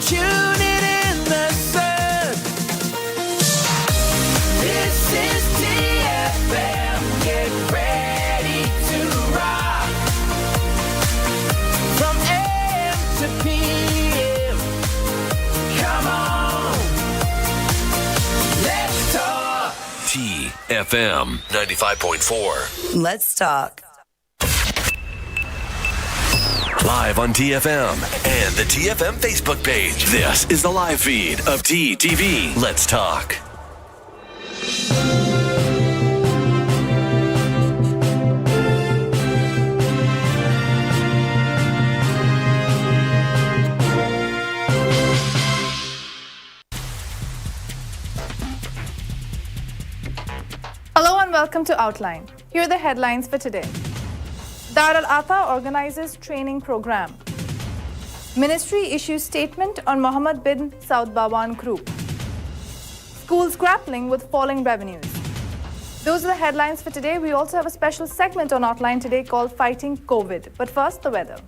tune it in the sun. This is TFM. Get ready to rock. From AM to PM. Come on. Let's talk. TFM 95.4. Let's talk. Live on TFM and the TFM Facebook page. This is the live feed of TTV. Let's talk. Hello and welcome to Outline. Here are the headlines for today. Dar al-Ata organizes training program. Ministry issues statement on Mohammed bin Saud Bawan Group. Schools grappling with falling revenues. Those are the headlines for today. We also have a special segment on Outline today called Fighting COVID. But first, the weather.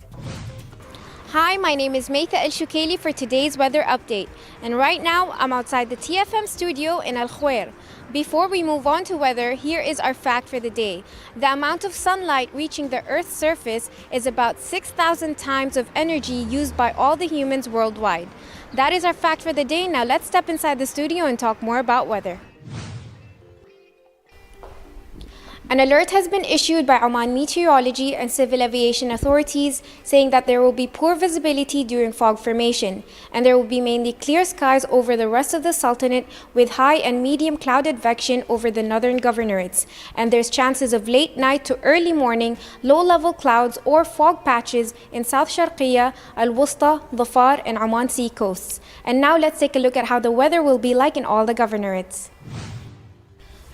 Hi, my name is Meitha El Shukaili for today's weather update. And right now, I'm outside the TFM studio in Al Khuwair. Before we move on to weather, here is our fact for the day. The amount of sunlight reaching the Earth's surface is about 6,000 times of energy used by all the humans worldwide. That is our fact for the day. Now let's step inside the studio and talk more about weather. An alert has been issued by Oman Meteorology and Civil Aviation Authorities saying that there will be poor visibility during fog formation and there will be mainly clear skies over the rest of the Sultanate with high and medium cloud advection over the northern governorates, and there's chances of late night to early morning low-level clouds or fog patches in South Sharqiya, Al-Wusta, Dhafar and Oman sea coasts. And now let's take a look at how the weather will be like in all the governorates.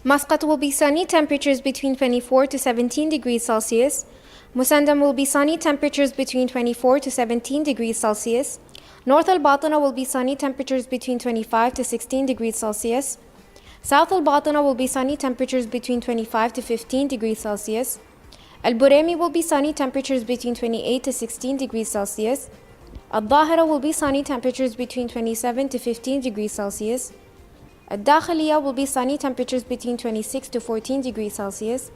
Muscat will be sunny, temperatures between 24 to 17 degrees Celsius. Musandam will be sunny, temperatures between 24 to 17 degrees Celsius. North Al-Batana will be sunny, temperatures between 25 to 16 degrees Celsius. South Al-Batana will be sunny, temperatures between 25 to 15 degrees Celsius. Al-Buraymi will be sunny, temperatures between 28 to 16 degrees Celsius. Al-Dhahira will be sunny, temperatures between 27 to 15 degrees Celsius. Al-Dakhiliya will be sunny, temperatures between 26 to 14 degrees Celsius.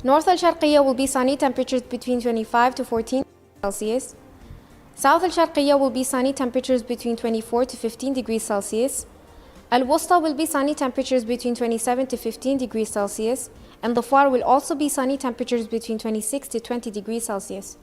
North Al-Sharqiya will be sunny, temperatures between 25 to 14 degrees Celsius. South Al-Sharqiya will be sunny, temperatures between 24 to 15 degrees Celsius. Al-Wusta will be sunny, temperatures between 27 to 15 degrees Celsius. And Dhafar will also be sunny, temperatures between 26 to 20 degrees Celsius.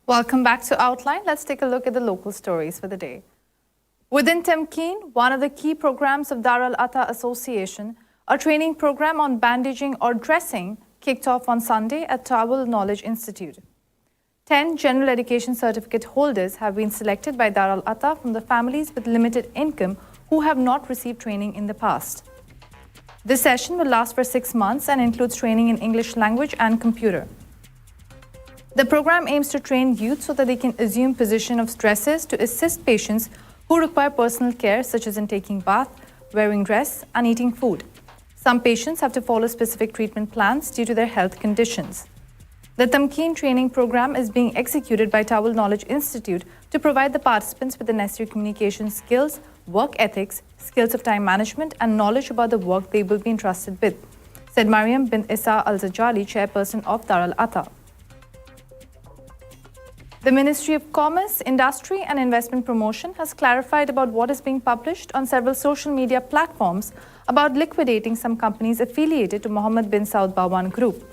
Welcome back to Outline. Let's take a look at the local stories for the day. Within Temkeen, one of the key programs of Dar al-Ata Association, a training program on bandaging or dressing kicked off on Sunday at Tawul Knowledge Institute. 10 general education certificate holders have been selected by Dar al-Ata from the families with limited income who have not received training in the past. This session will last for 6 months and includes training in English language and computer. The program aims to train youth so that they can assume position of stresses to assist patients who require personal care, such as in taking bath, wearing dress, and eating food. Some patients have to follow specific treatment plans due to their health conditions. The Tamkeen training program is being executed by Tawul Knowledge Institute to provide the participants with the necessary communication skills, work ethics, skills of time management, and knowledge about the work they will be entrusted with, said Mariam bint Isa Al-Zajali, chairperson of Dar al-Ata. The Ministry of Commerce, Industry and Investment Promotion has clarified about what is being published on several social media platforms about liquidating some companies affiliated to Mohammed bin Saud Bawan Group.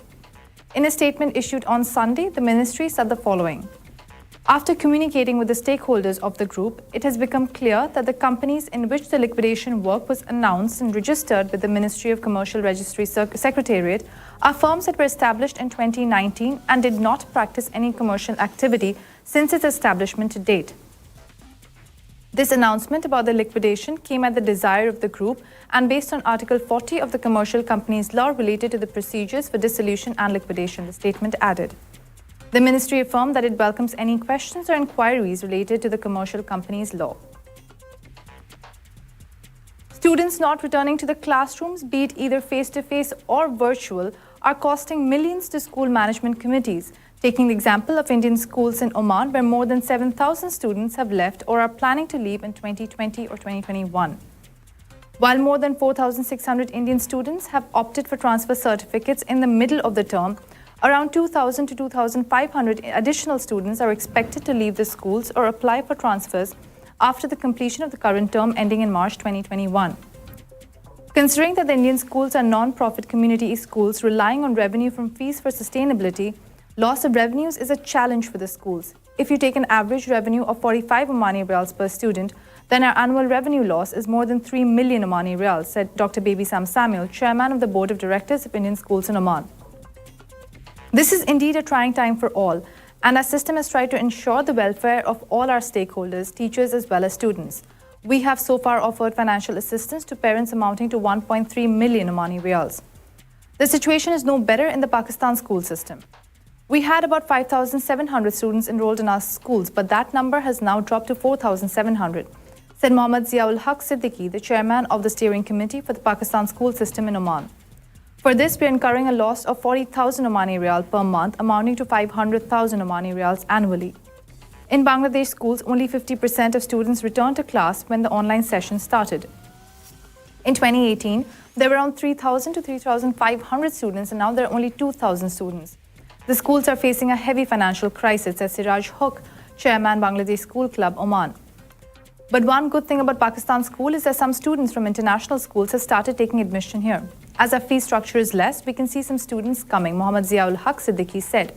In a statement issued on Sunday, the ministry said the following. After communicating with the stakeholders of the group, it has become clear that the companies in which the liquidation work was announced and registered with the Ministry of Commercial Registry Secretariat are firms that were established in 2019 and did not practice any commercial activity since its establishment to date. This announcement about the liquidation came at the desire of the group and based on Article 40 of the Commercial Companies Law related to the procedures for dissolution and liquidation, the statement added. The ministry affirmed that it welcomes any questions or inquiries related to the Commercial Companies Law. Students not returning to the classrooms, be it either face-to-face or virtual, are costing millions to school management committees. Taking the example of Indian schools in Oman, where more than 7,000 students have left or are planning to leave in 2020 or 2021. While more than 4,600 Indian students have opted for transfer certificates in the middle of the term, around 2,000 to 2,500 additional students are expected to leave the schools or apply for transfers after the completion of the current term ending in March 2021. Considering that the Indian schools are non-profit community schools relying on revenue from fees for sustainability, loss of revenues is a challenge for the schools. If you take an average revenue of 45 Omani Riyals per student, then our annual revenue loss is more than 3 million Omani Riyals, said Dr. Baby Sam Samuel, chairman of the Board of Directors of Indian Schools in Oman. This is indeed a trying time for all, and our system has tried to ensure the welfare of all our stakeholders, teachers as well as students. We have so far offered financial assistance to parents amounting to 1.3 million Omani Riyals. The situation is no better in the Pakistan school system. We had about 5,700 students enrolled in our schools, but that number has now dropped to 4,700, said Mohammad Ziaul Haq Siddiqui, the chairman of the steering committee for the Pakistan school system in Oman. For this, we are incurring a loss of 40,000 Omani Riyal per month, amounting to 500,000 Omani Riyals annually. In Bangladesh schools, only 50% of students returned to class when the online session started. In 2018, there were around 3,000 to 3,500 students, and now there are only 2,000 students. The schools are facing a heavy financial crisis, says Siraj Haq, chairman Bangladesh School Club, Oman. But one good thing about Pakistan school is that some students from international schools have started taking admission here. As our fee structure is less, we can see some students coming, Mohammad Ziaul Haq Siddiqui said.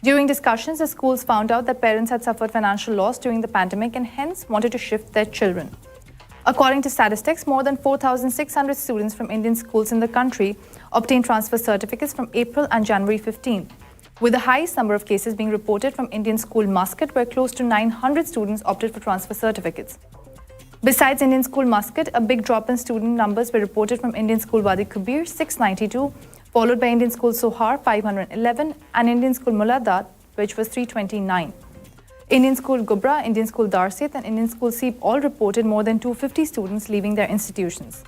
During discussions, the schools found out that parents had suffered financial loss during the pandemic and hence wanted to shift their children. According to statistics, more than 4,600 students from Indian schools in the country obtained transfer certificates from April and January 15, with the highest number of cases being reported from Indian school Muscat, where close to 900 students opted for transfer certificates. Besides Indian school Muscat, a big drop in student numbers were reported from Indian school Wadi Kabir, 692, followed by Indian school Sohar, 511, and Indian school Muladat, which was 329. Indian school Gubra, Indian school Darsit, and Indian school Seep all reported more than 250 students leaving their institutions.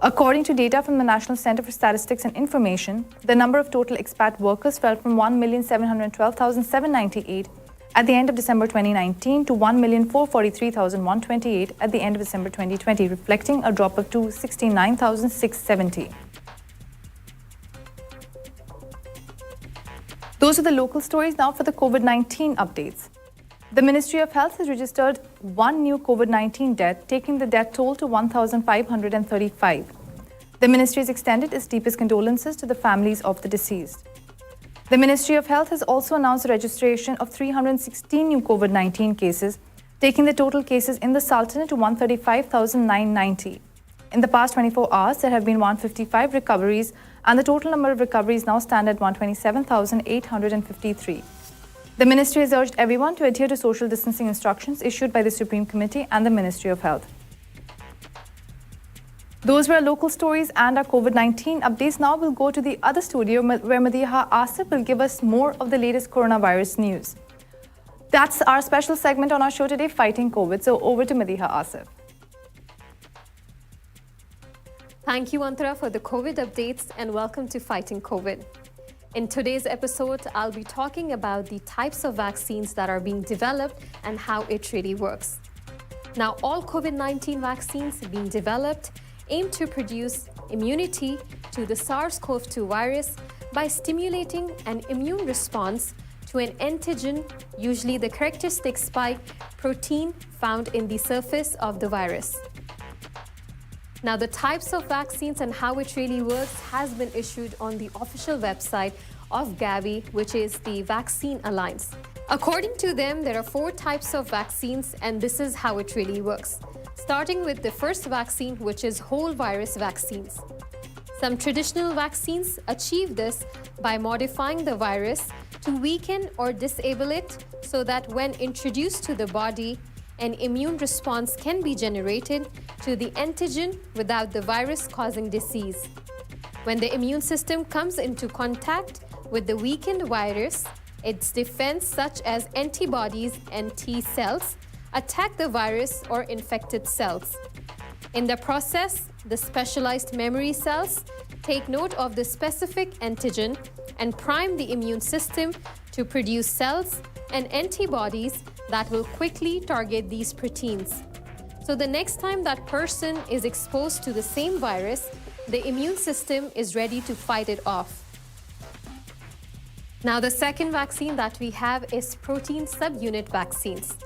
According to data from the National Center for Statistics and Information, the number of total expat workers fell from 1,712,798 at the end of December 2019 to 1,443,128 at the end of December 2020, reflecting a drop of 269,670. Those are the local stories. Now for the COVID-19 updates. The Ministry of Health has registered one new COVID-19 death, taking the death toll to 1,535. The ministry has extended its deepest condolences to the families of the deceased. The Ministry of Health has also announced the registration of 316 new COVID-19 cases, taking the total cases in the Sultanate to 135,990. In the past 24 hours, there have been 155 recoveries, and the total number of recoveries now stand at 127,853. The ministry has urged everyone to adhere to social distancing instructions issued by the Supreme Committee and the Ministry of Health. Those were our local stories and our COVID-19 updates. Now we'll go to the other studio where Madiha Asif will give us more of the latest coronavirus news. That's our special segment on our show today, Fighting COVID. So over to Madiha Asif. Thank you, Antara, for the COVID updates and welcome to Fighting COVID. In today's episode, I'll be talking about the types of vaccines that are being developed and how it really works. Now, all COVID-19 vaccines being developed aim to produce immunity to the SARS-CoV-2 virus by stimulating an immune response to an antigen, usually the characteristic spike protein found in the surface of the virus. Now, the types of vaccines and how it really works has been issued on the official website of Gavi, which is the Vaccine Alliance. According to them, there are 4 types of vaccines, and this is how it really works. Starting with the first vaccine, which is whole virus vaccines. Some traditional vaccines achieve this by modifying the virus to weaken or disable it so that when introduced to the body, an immune response can be generated to the antigen without the virus causing disease. When the immune system comes into contact with the weakened virus, its defense, such as antibodies and T cells, attack the virus or infected cells. In the process, the specialized memory cells take note of the specific antigen and prime the immune system to produce cells and antibodies that will quickly target these proteins. So the next time that person is exposed to the same virus, the immune system is ready to fight it off. Now, the second vaccine that we have is protein subunit vaccines.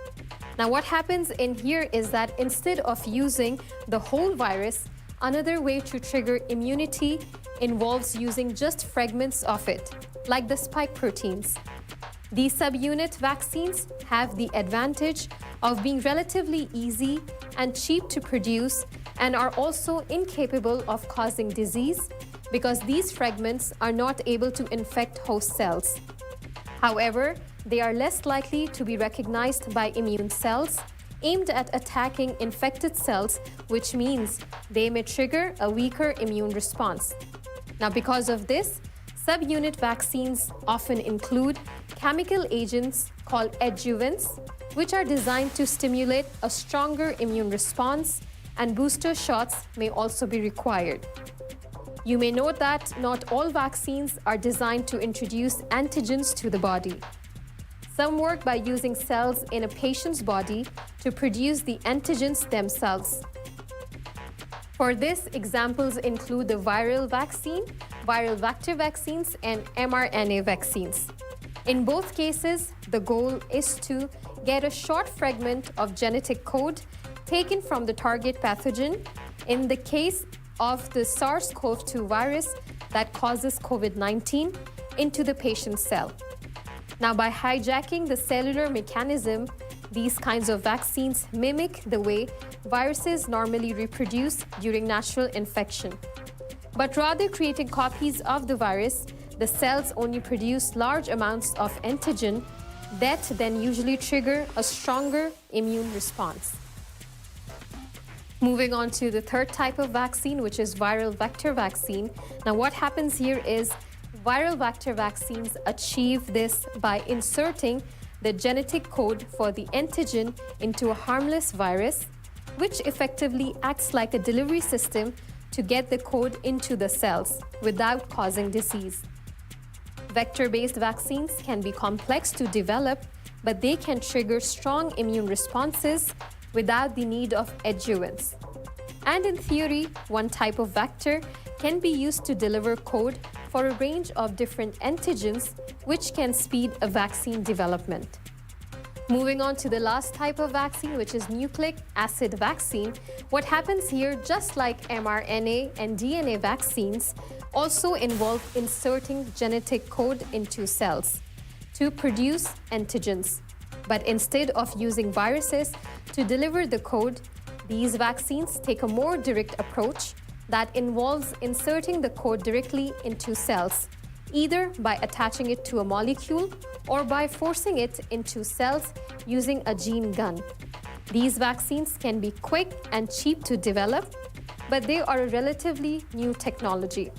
Now, what happens in here is that instead of using the whole virus, another way to trigger immunity involves using just fragments of it, like the spike proteins. These subunit vaccines have the advantage of being relatively easy and cheap to produce and are also incapable of causing disease because these fragments are not able to infect host cells. However, they are less likely to be recognized by immune cells aimed at attacking infected cells, which means they may trigger a weaker immune response. Now, because of this, subunit vaccines often include chemical agents called adjuvants, which are designed to stimulate a stronger immune response, and booster shots may also be required. You may note that not all vaccines are designed to introduce antigens to the body. Some work by using cells in a patient's body to produce the antigens themselves. For this, examples include the viral vaccine, viral vector vaccines, and mRNA vaccines. In both cases, the goal is to get a short fragment of genetic code taken from the target pathogen, in the case of the SARS-CoV-2 virus that causes COVID-19, into the patient's cell. Now, by hijacking the cellular mechanism, these kinds of vaccines mimic the way viruses normally reproduce during natural infection. But rather creating copies of the virus, the cells only produce large amounts of antigen that then usually trigger a stronger immune response. Moving on to the third type of vaccine, which is viral vector vaccine. Now, what happens here is viral vector vaccines achieve this by inserting the genetic code for the antigen into a harmless virus, which effectively acts like a delivery system to get the code into the cells without causing disease. Vector-based vaccines can be complex to develop, but they can trigger strong immune responses without the need of adjuvants. And in theory, one type of vector can be used to deliver code for a range of different antigens, which can speed a vaccine development. Moving on to the last type of vaccine, which is nucleic acid vaccine. What happens here, just like mRNA and DNA vaccines, also involve inserting genetic code into cells to produce antigens. But instead of using viruses to deliver the code, these vaccines take a more direct approach that involves inserting the code directly into cells, either by attaching it to a molecule or by forcing it into cells using a gene gun. These vaccines can be quick and cheap to develop, but they are a relatively new technology.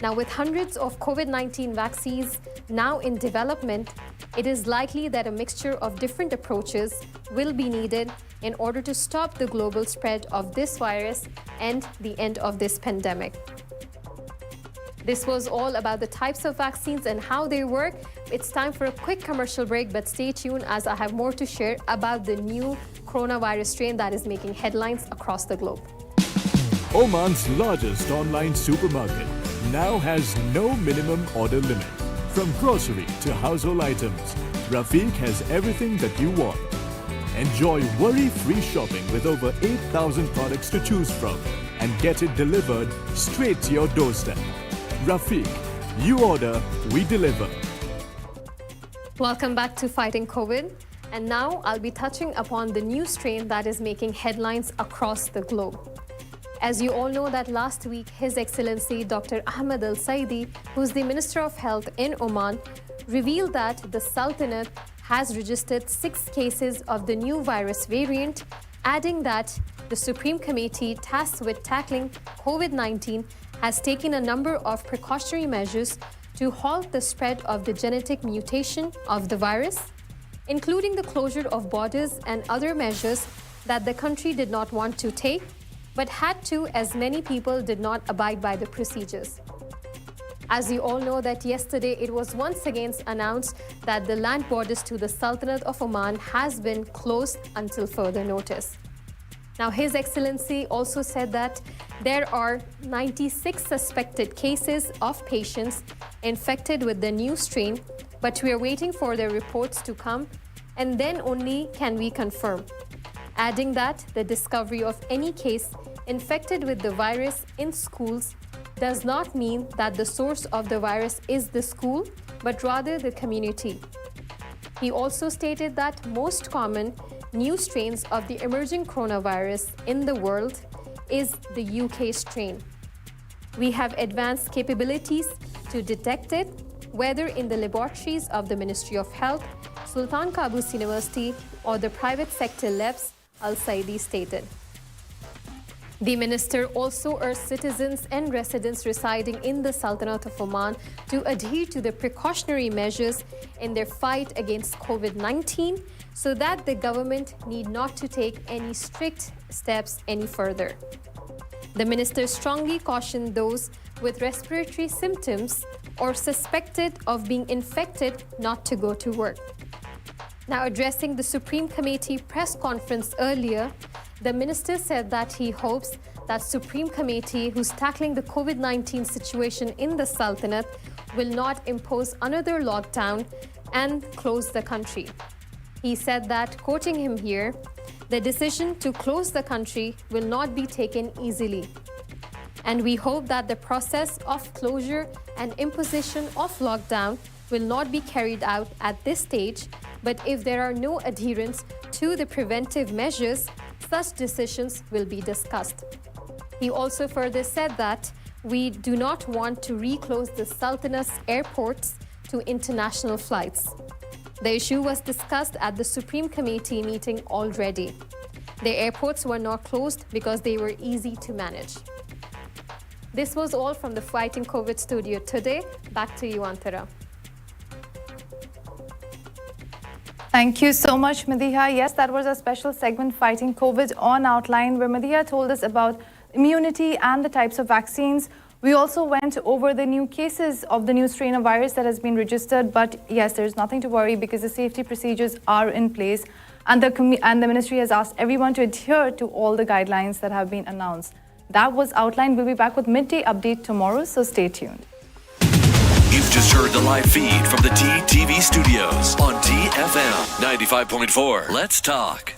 Now, with hundreds of COVID-19 vaccines now in development, it is likely that a mixture of different approaches will be needed in order to stop the global spread of this virus and the end of this pandemic. This was all about the types of vaccines and how they work. It's time for a quick commercial break, but stay tuned as I have more to share about the new coronavirus strain that is making headlines across the globe. Oman's largest online supermarket now has no minimum order limit. From grocery to household items, Rafiq has everything that you want. Enjoy worry-free shopping with over 8,000 products to choose from and get it delivered straight to your doorstep. Rafiq, you order, we deliver. Welcome back to Fighting COVID. And now I'll be touching upon the new strain that is making headlines across the globe. As you all know that last week, His Excellency Dr. Ahmed Al Saidi, who's the Minister of Health in Oman, revealed that the Sultanate has registered 6 cases of the new virus variant, adding that the Supreme Committee tasked with tackling COVID-19 has taken a number of precautionary measures to halt the spread of the genetic mutation of the virus, including the closure of borders and other measures that the country did not want to take, but had to as many people did not abide by the procedures. As you all know that yesterday it was once again announced that the land borders to the Sultanate of Oman has been closed until further notice. Now, His Excellency also said that there are 96 suspected cases of patients infected with the new strain, but we are waiting for their reports to come and then only can we confirm. Adding that the discovery of any case infected with the virus in schools does not mean that the source of the virus is the school, but rather the community. He also stated that most common new strains of the emerging coronavirus in the world is the UK strain. We have advanced capabilities to detect it, whether in the laboratories of the Ministry of Health, Sultan Qaboos University, or the private sector labs, Al-Saidi stated. The minister also urged citizens and residents residing in the Sultanate of Oman to adhere to the precautionary measures in their fight against COVID-19 so that the government need not to take any strict steps any further. The minister strongly cautioned those with respiratory symptoms or suspected of being infected not to go to work. Now, addressing the Supreme Committee press conference earlier, the minister said that he hopes that Supreme Committee, who's tackling the COVID-19 situation in the Sultanate, will not impose another lockdown and close the country. He said that, quoting him here, the decision to close the country will not be taken easily. And we hope that the process of closure and imposition of lockdown will not be carried out at this stage, but if there are no adherence to the preventive measures, such decisions will be discussed. He also further said that we do not want to reclose the Sultanate's airports to international flights. The issue was discussed at the Supreme Committee meeting already. The airports were not closed because they were easy to manage. This was all from the Fighting COVID studio today. Back to you, Antara. Thank you so much, Madiha. Yes, that was a special segment, Fighting COVID on Outline, where Madiha told us about immunity and the types of vaccines. We also went over the new cases of the new strain of virus that has been registered. But yes, there's nothing to worry because the safety procedures are in place. And the ministry has asked everyone to adhere to all the guidelines that have been announced. That was Outline. We'll be back with midday update tomorrow, so stay tuned. You've just heard the live feed from the TTV studios on TFM 95.4. Let's talk.